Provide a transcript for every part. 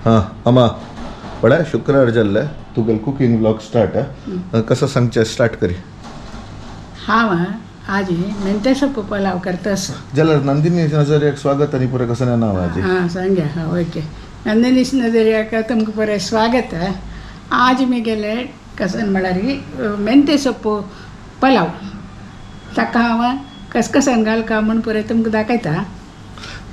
हां अम्मा पळय शुक्रार जाल्ले तुगेल कुकिंग ब्लॉग स्टार्ट कसं सांगचे स्टार्ट करी. हांव आज मेंते सोप्पू पलाव करतास जाल्यार नंदिनी नजरियाक स्वागत आनी पुरे कसं नाव आज हाँ सांगे हाँ ओके नंदिनी नजरिया तुमको पूरे स्वागत है. आज मी गेले कसन म्हळ्यार मेंते सोप्पू पलाव ताका हांव कसकसान घालका म्हूण पुरे तुमकां दाखयता.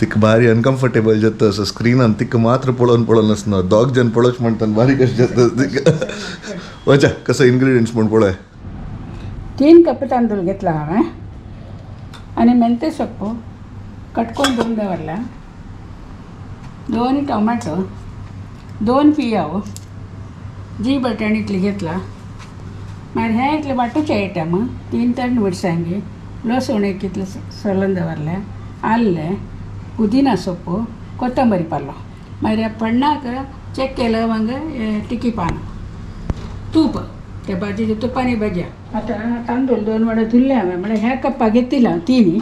तिक भारी अनकम्फर्टेबल जाता असं स्क्रीनान तिक मात्र पळोवन आसना दोग जन पळोवच म्हणटा भारी कशें जाता तिक वचा कसं इन्ग्रेडियंट्स म्हूण पळय. 3 कप तांदूळ घेतला हांवें आनी मेंते सोप्पू कटकून धुवन दवरला. 2 टोमॅटो 2 पियाव जी बटाणीतली घेतला. मागीर हे इतले बाटूचे आयटम 3 तंड मिरसांगी लसूण एक इतलें सोलून दवरलें आल्लें पुदिना सोप्पू कोथंबरी पालो. मागीर ह्या पण्णाक चेक केलं मग टिकी पान तूप त्या भाजयेच्या तुपानी भाजया. आतां तांदूळ 2 वडे धुल्ले हांवें म्हळ्यार ह्या कप्पा घेतिला 3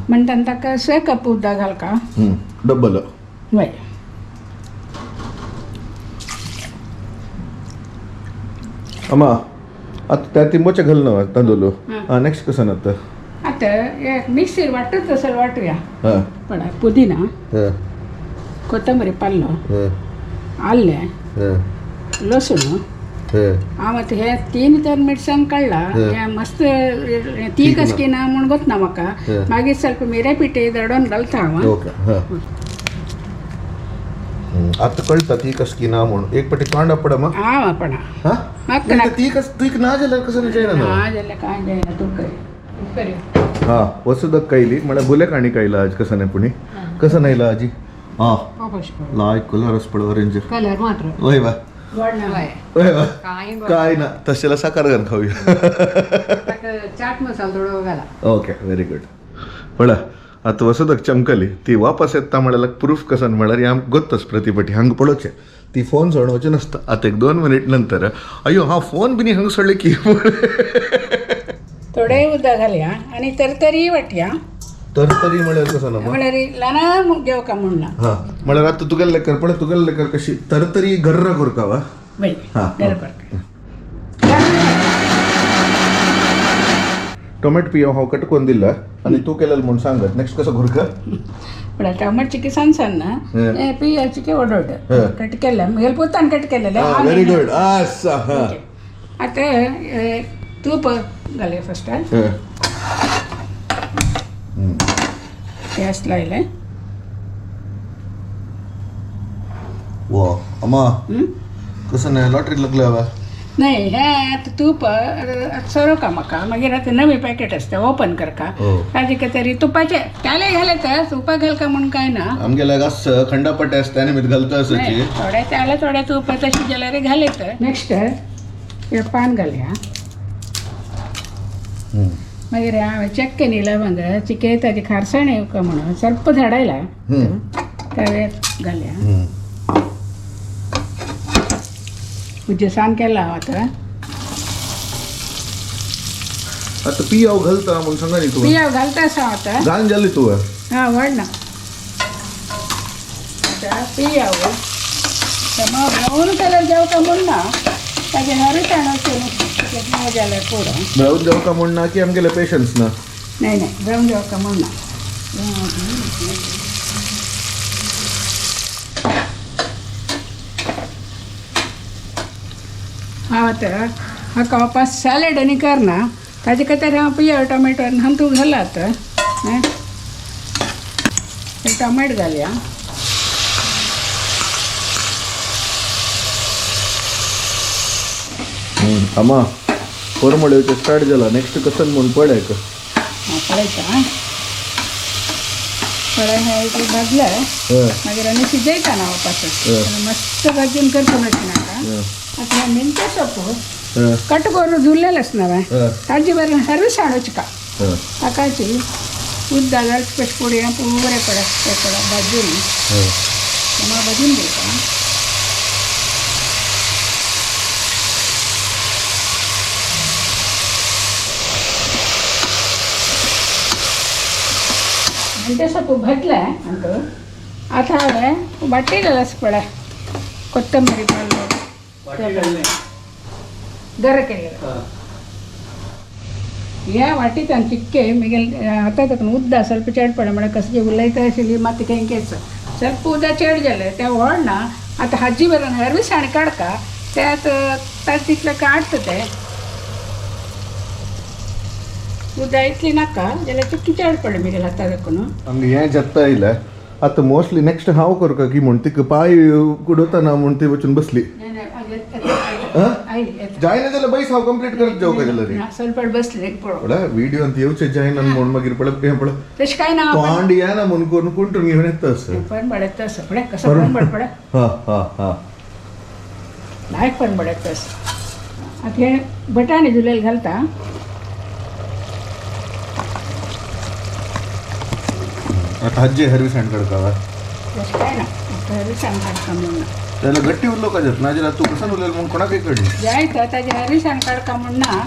म्हणटा ताका 6 कप उदक घालका डब्बल वय. अम्मा आता त्या तिंबोचे घाल ना तांदूळ नेक्स्ट कसं आता आता एक मिक्सर वाटत तसं वाटूया. पळय पुदिना कोथंबरी पाल्लो आल्लें लसूण हांव आतां हे 3 तर मिरसांग काडला. हे मस्त ती कशी ना म्हूण गोतना म्हाका. मागीर ಸ್ವಲ್ಪ मिरे पिठे दडोवन घालता हांव. आता कळटा ती कसकी ना म्हणून एक पटी कांडा पडा मग हांव पडा म्हाका ती कस तीक ना जाल्यार कसं जायना ना. हां जाल्यार कांय जायना तूं कर. हां वसुदक कायली म्हळ्यार बुले काणी कायला आज कसं नाही पुणी कसं नाही ला आजी. हां लाय कलरच पड ऑरेंज कलर मात्र वय बा वय बा काय ना तशेला साकार घाल खाऊया. चाट मसाला थोडो घाला. Okay very good. पळा आता वसुदक चमकली ती वापस येता म्हळ्यार प्रूफ कसं म्हळ्यार हे आमकां गोत्तच प्रतिपटी हांग पळोवचें ती फोन सोडवचें नासता. आतां एक 2 मिनिट नंतर अयो हा फोन बिनी हांग सोडले की थोडे उदक घालया आनी तरतरी वाटया. तरतरी म्हळ्यार कसं ना म्हळ्यार ल्हान घेवका म्हूण ना. हां म्हळ्यार आतां तुगेले लेकर पळय तुगेले लेकर कशी तरतरी गर्र करता वा वय टोमॅटो पियो हांव कटकोवन दिला आनी तूं केलेलो म्हूण सांगत नेक्स्ट कसो घुरका. म्हळ्यार टोमॅटो चिकी सान ना पिया चिकी ओडोड कट केले मुगेल पुतान कट केलेले. व्हेरी गुड आसा. आतां तूप घालया फस्ट गॅस लायले. वा अम्मा कसं नाही लॉटरी लागल्या हवा नाही हे आतां तूप सरो का म्हाका मागीर आतां नवी पॅकेट आसता ओपन करका ताजे कितें तरी तुपाचे त्याले घालता तुपा घालका म्हूण काय ना. आमगेल्या घास खंडापट्टे आसता आनी मीठ घालता आसची थोडे त्याला थोडे तूप तशी जाल्यार घालत. नेक्स्ट हे पान घालया. मागीर हांवें चेक केलेलं मग चिके ताजी खारसाण येवका म्हणून ಸ್ವಲ್ಪ धाडायला तव्यात घालया. उज्जसान केला हांव आतां. आता पियाव घालता म्हणून सांगा न्ही तूं. पियाव घालता आसा आतां घालन जाली तूं हां व्हड ना. आतां पियाव ब्राऊन कलर जेवका म्हूण ना ताजे हरच आणवचें न्हू जाल्यार पुरो. ब्राऊन जेवका म्हूण ना की आमगेले पेशन्स ना. नाही ब्राऊन जेवका म्हूण ना. हांव आतां हाका वापस सॅलड आनी करना ताजे खातीर हांव पिया टोमॅटो आनी तांदूळ घालात. टोमॅटो घालया. अम्मा कोरमोड्योचें स्टार्ट जाला नेक्स्ट कसं म्हूण पळय पळयता पळय हे इतलें भाजलें मागीर आनी शिजयता ना वापस मस्त भाजून करता मातशें नाका. आतां मेंते सोप्पू कट करून धुल्लेलें आसना हांवें ताजे बरें हरस हाडूच का ताकाची उदक घालचे कशें पुडया पुरे पडा भाजून भाजून दिता. मेंते सोप्पू भाजलें आता हांवें वाटयलेलें आसा पळय ಕೊತ್ತಂಬರಿ पाल्ले गरम केलेलं या वाटीत आणि चिक्के मिगेल आता तक उद्दा ಸ್ವಲ್ಪ चेड पडे म्हणजे कसं उलयता आशिल्ली माती केंकेच ಸ್ವಲ್ಪ उद्दा चेड जाले त्या व्हड ना आता हाजी बरोवन हरवी साण काडका त्यात तास तितलें काडता ते उद्दा इतली नाका जाल्यार चिक्की चेड पडे मिगेल आता तकून हंग हें जत्ता येयलें आतां मोस्टली नेक्स्ट हांव करता की म्हण तिका पाय कुडवतना म्हण ती वचून बसली जायना जाल्यार बैस हांव कंप्लीट करत जावं काय जाल्यार ಸ್ವಲ್ಪ बसले पळय व्हिडिओ अंत येवचे जायना म्हण मागीर पळय हें पळय तशें काय ना तोंड येना म्हण करून कुंटून घेवन येता असं पण पडत तसं पळय कसं पण पड पळय हा हा हा लायक पण पडत तसं आता हे बटाणे जुलेल घालता आता हज्जे हरवी सांड काडका तशें काय ना हरवी साण काडका म्हणून त्याला गट्टी उरलो का जात ना जाल्यार तूं कसं उरलेल म्हण कोणाकय कळली जायत ताजे हरवी साण काडका म्हण ना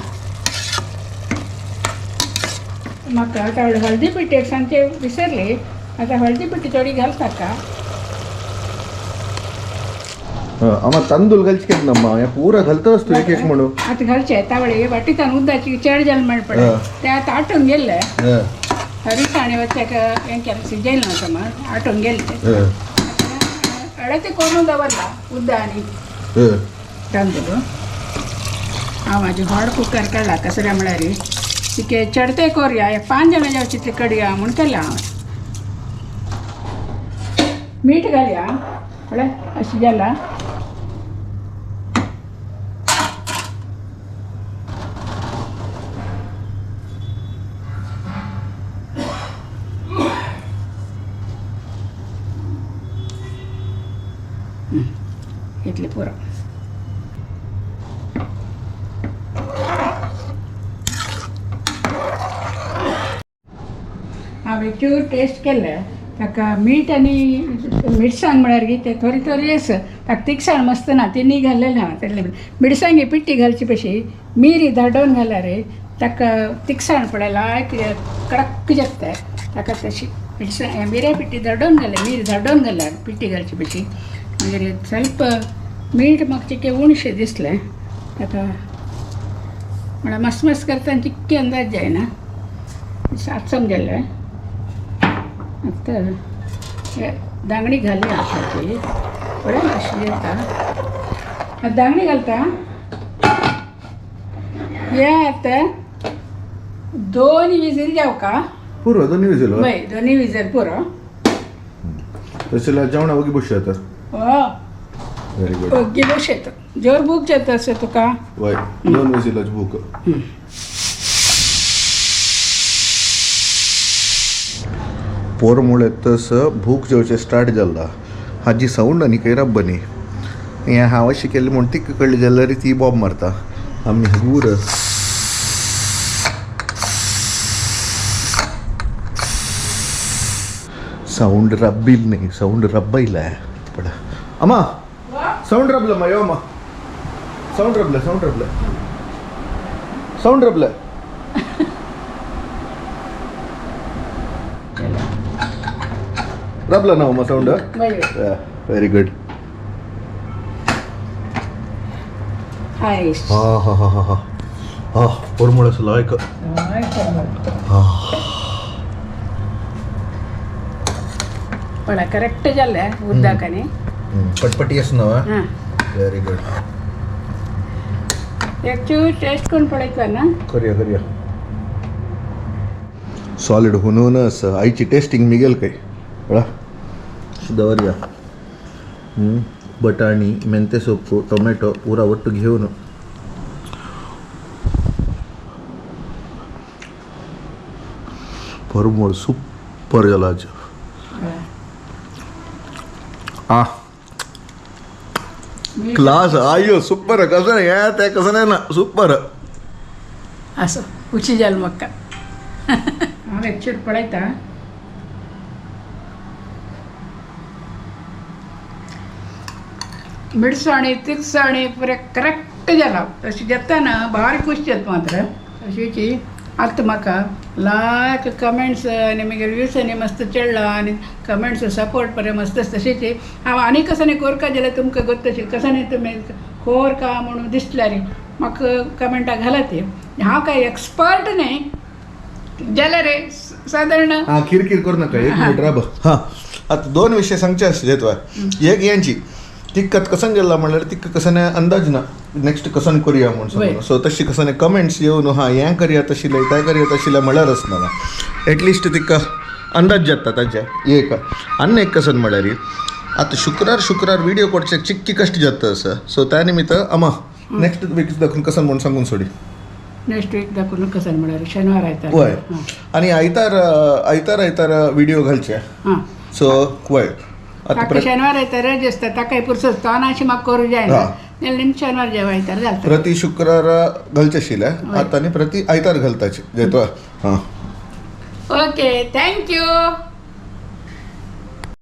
म्हाका आता हळदी पिठी एक सांगचे विसरली आता हळदी पिठी थोडी घालता का आम्हा तांदूळ घालचे केत नम्मा हे पुरा घालतास तू एक एक म्हणून आता घालचे तावळे वाटीतान उद्दाची चेड जाल म्हण पडे ते आता आटून गेले हरवी साणे वच्चे हें केलें सिजयलें नव्हतं मग आटून गेले अडते करून दवरला उद्दा आनी तांदूळ हांव म्हाजे व्हड कुकर काडला कसऱ्या म्हळ्यार तिके चडते करुया 5 जाणां जावची ते कडया म्हूण केलां हांवें मीठ घालया पळय अशें जाला इतलें पुरो हांवें चूर टेस्ट केलें ताका मीठ आनी मिरसांग म्हळ्यार कितें थोडी थोडी आसा ताका तिखसाण मस्त ना तिनी घाल्लेलें हांव तेन्ना मिरसांगी पिट्टी घालची कशी मिरी धाडोवन घाल्या रे ताका तिखसाण पळय लायक कडक जाता ताका तशी मिरसांग मिऱ्या पिट्टी धाडोवन घाल्या मिरी धाडोवन घाल्या पिट्टी घालची कशी मागीर ಸ್ವಲ್ಪ मीठ म्हाका चिक्के उणशें दिसलें ताका म्हळ्यार मस्त करतना चिक्के अंदाज जायना सात समजलें आतां हे दांगडी घाली आताची पळय कशी येता दांगडी घालता हे आतां 2 विजील जावका पुरो दोन्ही विजील हय 2 विजील पुरो तशें जाल्यार जेवणा वगी बसचे जाता व्हेरी गुड ओग्गी बस येता जोर बूक जाता अशें तुका वय 2 विजिलाची भूक पोरमुळे तसं भूक जेवचे स्टार्ट जाला हाजी साऊंड आनी खंय रब्बनी हें हांव अशें केलें म्हण तिका कळ्ळी जाल्यार ती बॉब मारता आमी गुर साऊंड रब्बील न्ही साऊंड रब्बयला पळय अम्मा साऊंड रबलं मा यो अम्मा साऊंड रबलं साऊंड रबलं रबलं ना अम्मा साऊंड व्हेरी गुड हाय हा हा हा हा हा हा पोरमुळे असं लायक पण करेक्ट जालें उद्दाकानी पटपटी आसा न्हू हां व्हेरी गुड एक चूर टेस्ट करून पळयता ना करूया सॉलिड हुनूनच आईची टेस्टिंग मिगेल काय बळा दवरया बटाणी ಮೆಂತೆ ಸೊಪ್ಪು ಟೊಮೆಟೊ ಪೂರ ಒಟ್ಟು घेऊन भरमोड सुपर जाला आज आ क्लास आयो सुपर कसं नाही ते कसं नाही ना सुपर असं उची जाल मक्का हांव एक चूर पळयता मिरसाणी तिखसाणी पुरे करेक्ट जाला तशी जेता ना बारीक कुशी येता मात्र अशीची आतां म्हाका लायक कमेंट्स आनी मागीर व्यूज आनी मस्त चडला आनी कमेंट्स सपोर्ट बरें मस्त तशेंच हांव आनी कसांनी कोरका जाल्यार तुमकां गोत्तशील कसांनी तुमी कोरका म्हणून दिसल्यार म्हाका कमेंटां घाला ती हांव काय एक्सपर्ट न्ही जाल्यार सादारण हां किरकिर करू नका एक मिनिट राब हां आतां 2 विशय सांगचे आसले तुवें एक यांची तिकत कसन गेला म्हणल्यार तिका कसाने अंदाज ना नेक्स्ट कसन करूया म्हणून सो तशी कसाने कमेंट्स येवन हां हें करूया तशिलें तें करूया तशिलें म्हळ्यार आसना एटलिस्ट तिका अंदाज जाता ताजे एक आनी एक कसन म्हळ्यार आतां शुक्रार व्हिडिओ कोडचे चिक्की कश्ट जाता आसा सो त्या निमित्त अमा नेक्स्ट वीक दाखवून कसन म्हणून सांगून सोडी नेक्स्ट वीक दाखवून कसन म्हळ्यार शेनवार आयतार वय आनी आयतार व्हिडिओ घालचे हां सो वय ताका शेनवार आयतार रज आसता ताकाय पुरसत तो अशी म्हाका करूं जायना जाल्यार शेनवार जेवा आयतार घालता प्रति शुक्रार घालचे आशिल्लें आतां आनी प्रति आयतार घालताचे जेतो हां ओके थँक्यू